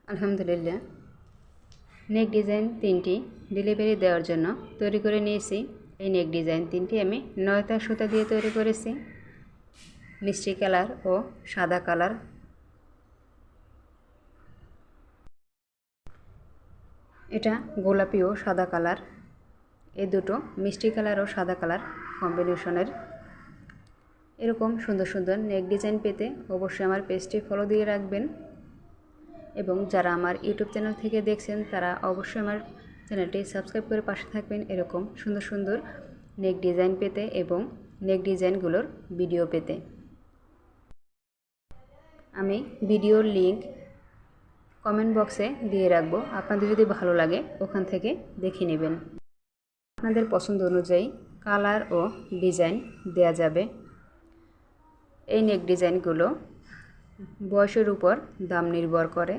আলহামদুলিল্লাহ, নেক ডিজাইন 3টি ডেলিভারি দেওয়ার জন্য তৈরি করে নিয়েছি। এই নেক ডিজাইন 3টি আমি 9টা সুতা দিয়ে তৈরি করেছি। মিষ্টি কালার ও সাদা কালার। এটা গোলাপি ও সাদা কালার। এই দুটো মিষ্টি কালার ও সাদা কালার কম্বিনেশনের। এরকম সুন্দর সুন্দর নেক ডিজাইন পেতে অবশ্যই আমার পেজটি ফলো দিয়ে রাখবেন, এবং যারা আমার ইউটিউব চ্যানেল থেকে দেখছেন তারা অবশ্যই আমার চ্যানেলটি সাবস্ক্রাইব করে পাশে থাকবেন এরকম সুন্দর সুন্দর নেক ডিজাইন পেতে এবং নেক ডিজাইনগুলোর ভিডিও পেতে। আমি ভিডিওর লিংক কমেন্ট বক্সে দিয়ে রাখবো, আপনাদের যদি ভালো লাগে ওখান থেকে দেখে নেবেন। আপনাদের পছন্দ অনুযায়ী কালার ও ডিজাইন দেয়া যাবে। এই নেক ডিজাইনগুলো বয়সের উপর দাম নির্ভর করে।